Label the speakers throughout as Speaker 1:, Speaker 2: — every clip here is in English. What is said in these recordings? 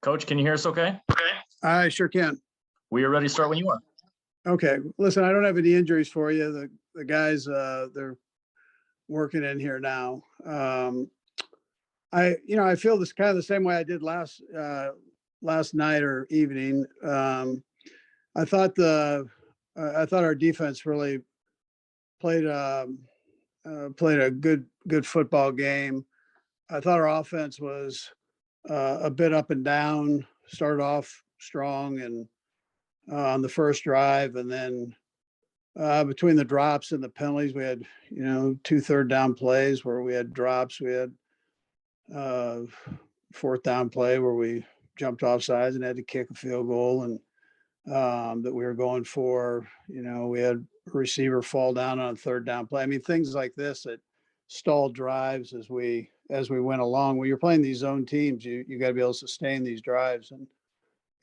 Speaker 1: Coach, can you hear us okay?
Speaker 2: I sure can.
Speaker 1: We are ready to start when you are.
Speaker 2: Okay, listen, I don't have any injuries for you. The guys, they're working in here now. I feel this kind of the same way I did last night or evening. I thought our defense really played a good football game. I thought our offense was a bit up and down. Started off strong and on the first drive, and then between the drops and the penalties, we had 2 third down plays where we had drops. We had fourth down play where we jumped off sides and had to kick a field goal, and that we were going for. We had a receiver fall down on a third down play. I mean, things like this that stalled drives as we went along. When you're playing these zone teams, you got to be able to sustain these drives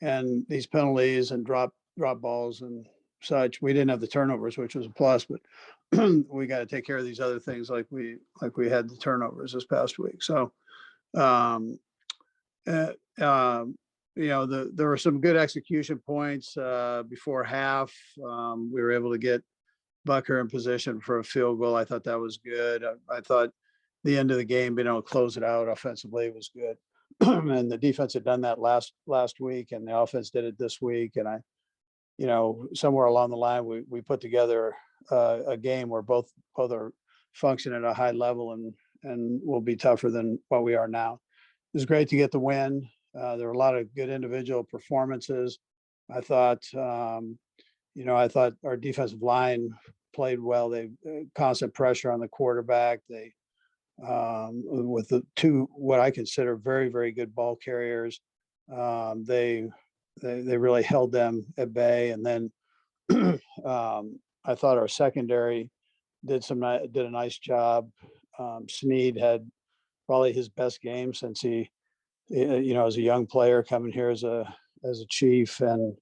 Speaker 2: and these penalties and drop balls and such. We didn't have the turnovers, which was a plus, but we got to take care of these other things like we had the turnovers this past week. So, there were some good execution points before half. We were able to get Bucker in position for a field goal. I thought that was good. I thought the end of the game, being able to close it out offensively was good. And the defense had done that last week, and the offense did it this week. And somewhere along the line, we put together a game where both are functioning at a high level and will be tougher than what we are now. It was great to get the win. There were a lot of good individual performances. I thought our defensive line played well. They constant pressure on the quarterback. They with the two what I consider very, very good ball carriers. They really held them at bay. And then I thought our secondary did a nice job. Snead had probably his best game since he, as a young player coming here as a chief, and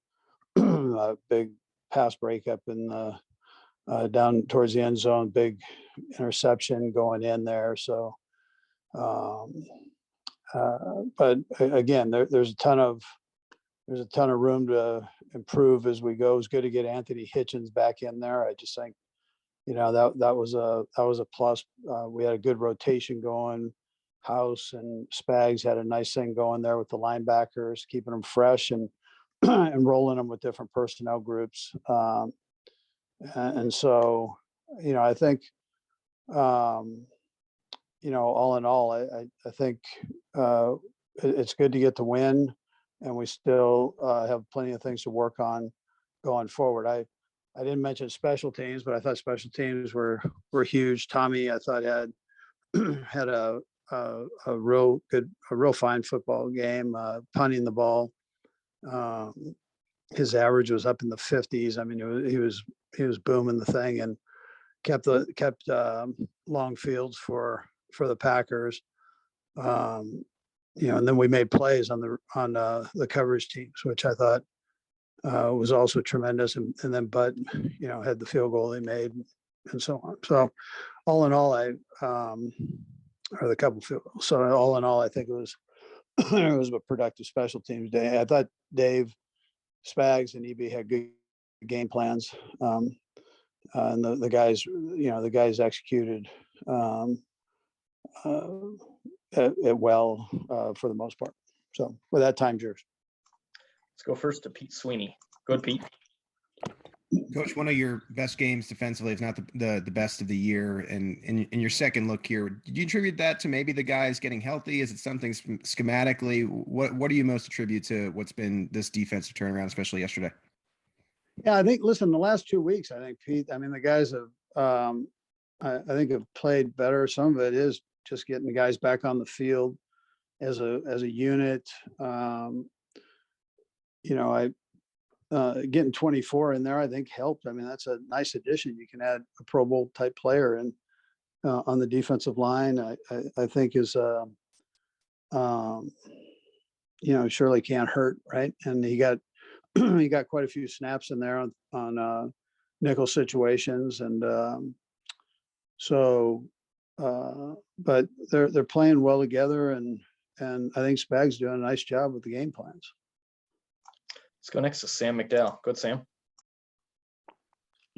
Speaker 2: a big pass breakup in the down towards the end zone, big interception going in there. So, but again, there's a ton of room to improve as we go. It's good to get Anthony Hitchens back in there. I just think, that was a plus. We had a good rotation going. House and Spags had a nice thing going there with the linebackers, keeping them fresh and and rolling them with different personnel groups. And so, I think, all in all, I think it's good to get the win, and we still have plenty of things to work on going forward. I didn't mention special teams, but I thought special teams were huge. Tommy, I thought had a real fine football game, punting the ball. His average was up in the 50s. I mean, he was booming the thing and kept long fields for the Packers. And then we made plays on the coverage teams, which I thought was also tremendous. And then Bud, had the field goal they made and so on. So all in all, or the couple field goals. So all in all, I think it was a productive special teams day. I thought Dave, Spags, and EB had good game plans, and the guys executed it well for the most part. So with that, time's yours.
Speaker 1: Let's go first to Pete Sweeney. Go ahead, Pete.
Speaker 3: Coach, one of your best games defensively, if not the best of the year, and in your second look here, did you attribute that to maybe the guys getting healthy? Is it something schematically? What do you most attribute to what's been this defensive turnaround, especially yesterday?
Speaker 2: Yeah, I think, listen, the last 2 weeks, I think, Pete, I mean, the guys have, I think, have played better. Some of it is just getting the guys back on the field as a unit. Getting 24 in there, I think, helped. I mean, that's a nice addition. You can add a Pro Bowl type player and on the defensive line. I think is surely can't hurt, right? And he got quite a few snaps in there on nickel situations, and but they're playing well together, and And I think Spag's doing a nice job with the game plans.
Speaker 1: Let's go next to Sam McDowell. Good, Sam.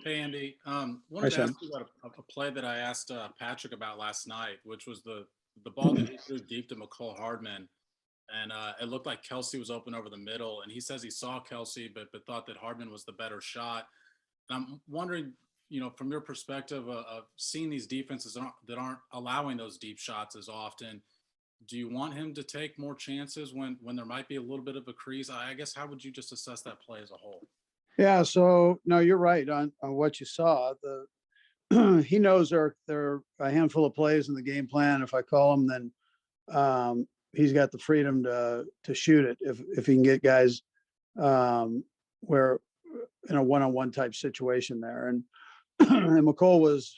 Speaker 4: Hey, Andy. Wanted to ask you about a play that I asked Patrick about last night, which was the ball that he threw deep to McCole Hardman. And it looked like Kelsey was open over the middle. And he says he saw Kelsey, but thought that Hardman was the better shot. And I'm wondering, from your perspective of seeing these defenses that aren't allowing those deep shots as often, do you want him to take more chances when there might be a little bit of a crease? I guess, how would you just assess that play as a whole?
Speaker 2: Yeah, so no, you're right on what you saw. He knows there are a handful of plays in the game plan. If I call him, then he's got the freedom to shoot it if he can get guys where in a one-on-one type situation there. And and McCole was,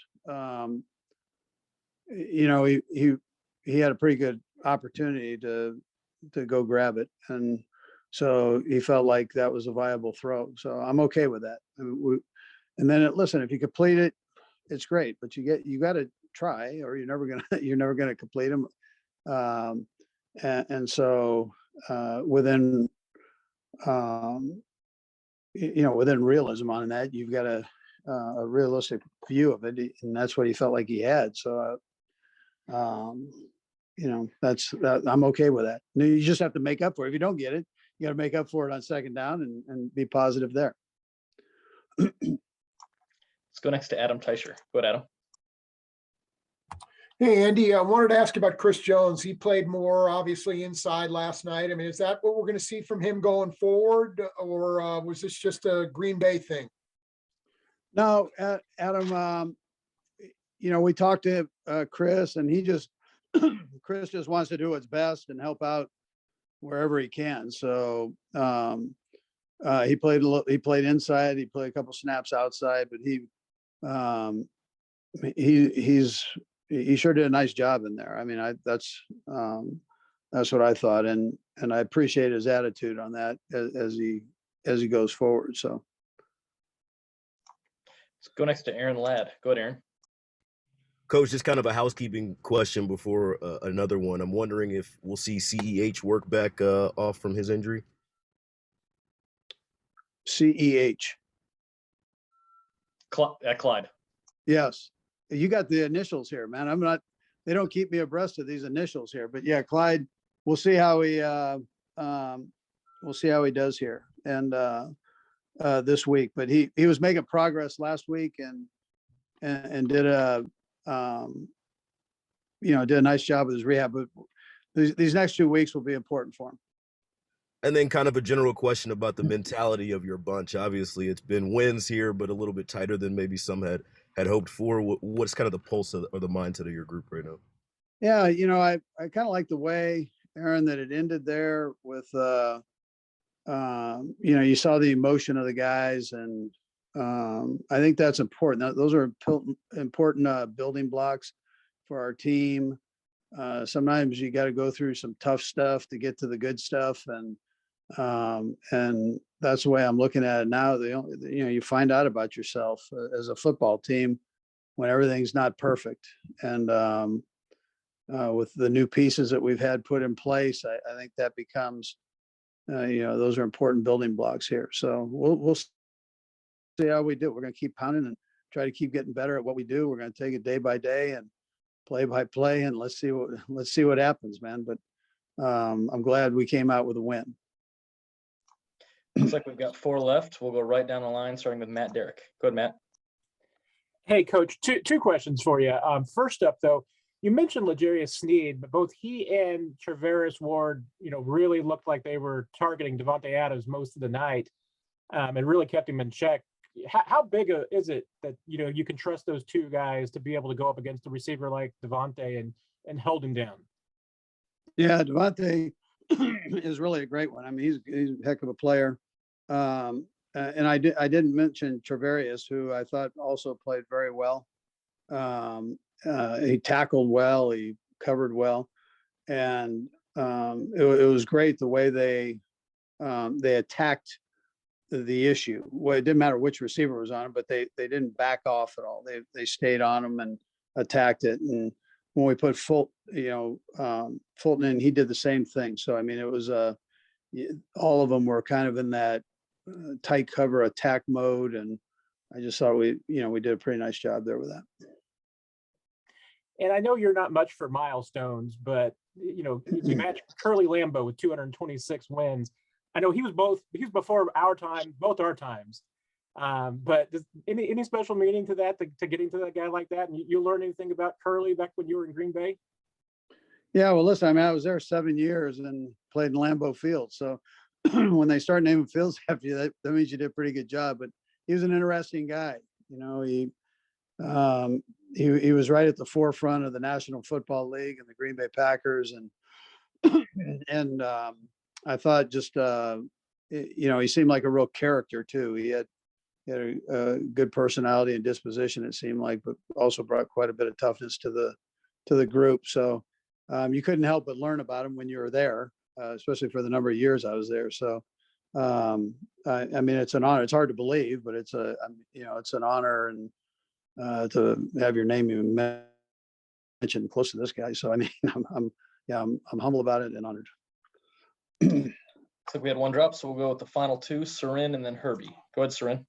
Speaker 2: he had a pretty good opportunity to go grab it, and so he felt like that was a viable throw. So I'm okay with that. And then listen, if you complete it, it's great, but you got to try, or you're never gonna complete them. And so within within realism on that, you've got a realistic view of it, and that's what he felt like he had. So that's that. I'm okay with that. You just have to make up for it. If you don't get it, you got to make up for it on second down and be positive there.
Speaker 1: Let's go next to Adam Teicher. Go ahead, Adam.
Speaker 5: Hey, Andy, I wanted to ask about Chris Jones. He played more, obviously, inside last night. I mean, is that what we're going to see from him going forward, or was this just a Green Bay thing?
Speaker 2: No, Adam, we talked to Chris, and Chris just wants to do what's best and help out wherever he can. So he played inside, he played a couple snaps outside, but he sure did a nice job in there. I mean, that's what I thought, and I appreciate his attitude on that as he goes forward. So
Speaker 1: let's go next to Aaron Ladd. Go ahead, Aaron.
Speaker 6: Coach, just kind of a housekeeping question before another one. I'm wondering if we'll see CEH work back off from his injury.
Speaker 2: CEH.
Speaker 1: Clyde.
Speaker 2: Yes. You got the initials here, man. They don't keep me abreast of these initials here, but yeah, Clyde, we'll see how he does here and this week, but he was making progress last week and did a nice job with his rehab, but these next 2 weeks will be important for him.
Speaker 6: And then kind of a general question about the mentality of your bunch. Obviously it's been wins here, but a little bit tighter than maybe some had hoped for. What's kind of the pulse or the mindset of your group right now?
Speaker 2: Yeah, I kind of like the way, Aaron, that it ended there with, you saw the emotion of the guys, and I think that's important. Those are important building blocks for our team. Sometimes you got to go through some tough stuff to get to the good stuff, and that's the way I'm looking at it now. You find out about yourself as a football team when everything's not perfect, and with the new pieces that we've had put in place, I think that becomes, those are important building blocks here. So we'll see how we do. We're going to keep pounding and try to keep getting better at what we do. We're going to take it day by day and play by play, and let's see what happens, man. But I'm glad we came out with a win.
Speaker 1: Looks like we've got 4 left. We'll go right down the line, starting with Matt Derrick. Go ahead, Matt.
Speaker 7: Hey, Coach, two questions for you. First up, though, you mentioned L'Jarius Sneed, but both he and Travaris Ward, really looked like they were targeting Devontae Adams most of the night, and really kept him in check. How big is it that you can trust those two guys to be able to go up against a receiver like Devontae and hold him down?
Speaker 2: Yeah, Devontae is really a great one. I mean, he's a heck of a player. And I didn't mention Travarius, who I thought also played very well. He tackled well, he covered well, and it was great the way they attacked the issue. Well, it didn't matter which receiver was on it, but they didn't back off at all. They stayed on him and attacked it, and when we put Fulton in, he did the same thing. So, I mean, it was all of them were kind of in that tight cover attack mode. And I just thought we did a pretty nice job there with that.
Speaker 7: And I know you're not much for milestones, but you matched Curly Lambeau with 226 wins. I know he was before our time, both our times. But any special meaning to that, to getting to that guy like that? And you learn anything about Curly back when you were in Green Bay?
Speaker 2: Yeah, well, listen, I mean, I was there 7 years and played in Lambeau Field. So when they start naming fields after you, that means you did a pretty good job. But he was an interesting guy. He was right at the forefront of the National Football League and the Green Bay Packers. And I thought just, he seemed like a real character too. He had a good personality and disposition, it seemed like, but also brought quite a bit of toughness to the group. So you couldn't help but learn about him when you were there, especially for the number of years I was there. So I mean, it's an honor. It's hard to believe, but it's an honor and to have your name even mentioned close to this guy. So I mean, I'm humble about it and honored.
Speaker 1: Looks like we had one drop, so we'll go with the final two, Soren and then Herbie. Go ahead, Soren.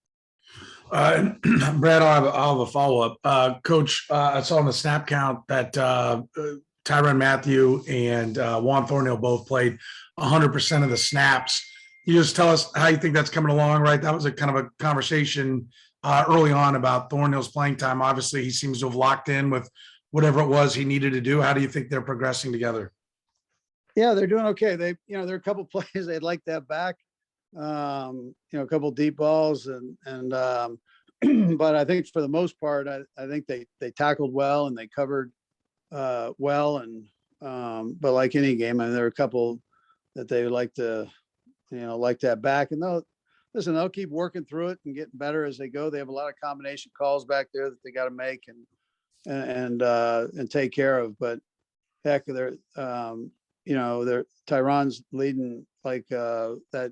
Speaker 8: Brad, I'll have a follow-up. Coach, I saw on the snap count that Tyrann Mathieu and Juan Thornhill both played 100% of the snaps. Can you just tell us how you think that's coming along, right? That was a kind of a conversation early on about Thornhill's playing time. Obviously, he seems to have locked in with whatever it was he needed to do. How do you think they're progressing together?
Speaker 2: Yeah, they're doing okay. There are a couple plays they'd like that back. A couple deep balls and but I think for the most part, I think they tackled well and they covered well. And but like any game, I mean, there are a couple that they would like to, like that back. And they'll keep working through it and getting better as they go. They have a lot of combination calls back there that they got to make and take care of. But heck, they're Tyrann's leading like that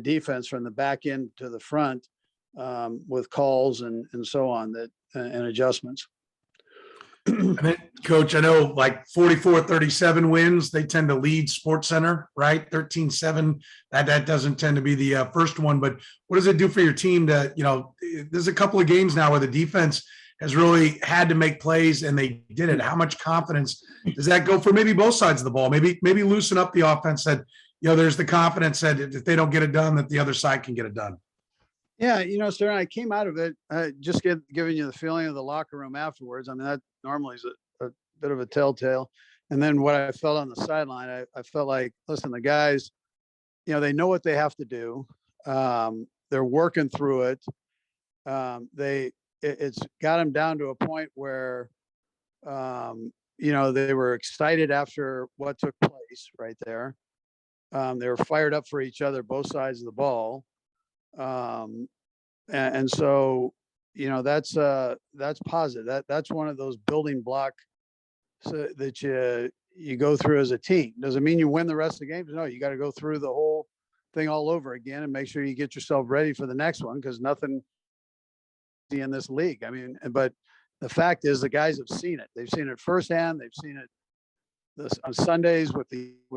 Speaker 2: defense from the back end to the front with calls and so on and adjustments.
Speaker 8: And then, Coach, I know like 44-37 wins, they tend to lead SportsCenter, right? 13-7, that doesn't tend to be the first one, but what does it do for your team to, there's a couple of games now where the defense has really had to make plays and they did it. How much confidence does that go for maybe both sides of the ball? Maybe loosen up the offense that, there's the confidence that if they don't get it done, that the other side can get it done.
Speaker 2: Yeah, sir, I came out of it just giving you the feeling of the locker room afterwards. I mean, that normally is a bit of a telltale. And then what I felt on the sideline, I felt like, listen, the guys, they know what they have to do. They're working through it. It's got them down to a point where, they were excited after what took place right there. They were fired up for each other, both sides of the ball. And so, that's positive. That's one of those building blocks that you go through as a team. Doesn't mean you win the rest of the games. No, you got to go through the whole thing all over again and make sure you get yourself ready for the next one, because nothing in this league. I mean, but the fact is the guys have seen it. They've seen it firsthand. They've seen it on Sundays with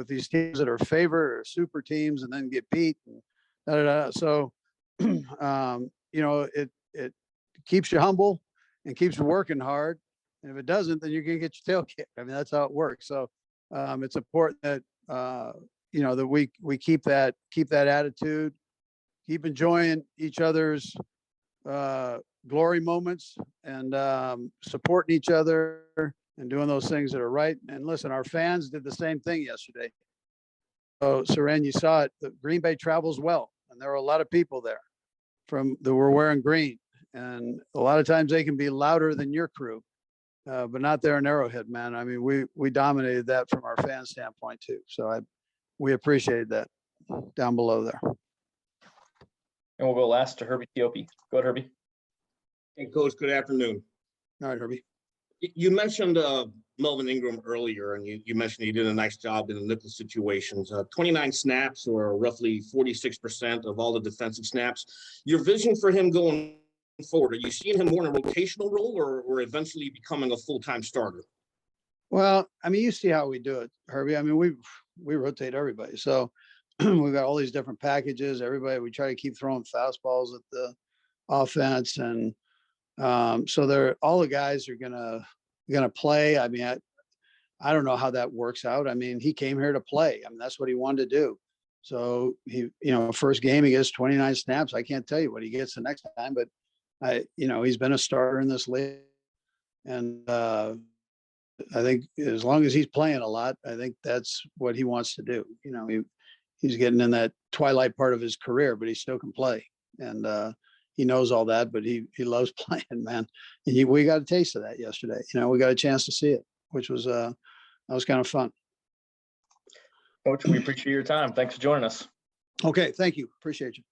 Speaker 2: these teams that are favored or super teams and then get beat. And So, it keeps you humble and keeps you working hard. And if it doesn't, then you're going to get your tail kicked. I mean, that's how it works. So it's important that, that we keep that attitude, keep enjoying each other's glory moments and supporting each other and doing those things that are right. And listen, our fans did the same thing yesterday. So, Soren, you saw it. The Green Bay travels well, and there were a lot of people there that were wearing green. And a lot of times they can be louder than your crew, but not there in Arrowhead, man. I mean, we dominated that from our fan standpoint too. So we appreciated that down below there.
Speaker 1: And we'll go last to Herbie Theope. Go ahead, Herbie.
Speaker 9: Hey, Coach, good afternoon.
Speaker 2: All right, Herbie.
Speaker 9: You mentioned Melvin Ingram earlier, and you mentioned he did a nice job in the nickel situations. 29 snaps, or roughly 46% of all the defensive snaps. Your vision for him going forward, are you seeing him more in a rotational role or eventually becoming a full-time starter?
Speaker 2: Well, I mean, you see how we do it, Herbie. I mean, we rotate everybody. So we've got all these different packages. Everybody, we try to keep throwing fastballs at the offense, and so they're all the guys are gonna play. I mean, I don't know how that works out. I mean, he came here to play. I mean, that's what he wanted to do. So he, first game he gets 29 snaps. I can't tell you what he gets the next time, but he's been a starter in this league, and I think as long as he's playing a lot, I think that's what he wants to do. He's getting in that twilight part of his career, but he still can play, and he knows all that. But he loves playing, man. And we got a taste of that yesterday. We got a chance to see it, which was that was kind of fun.
Speaker 1: Coach, we appreciate your time. Thanks for joining us.
Speaker 2: Okay, thank you. Appreciate you.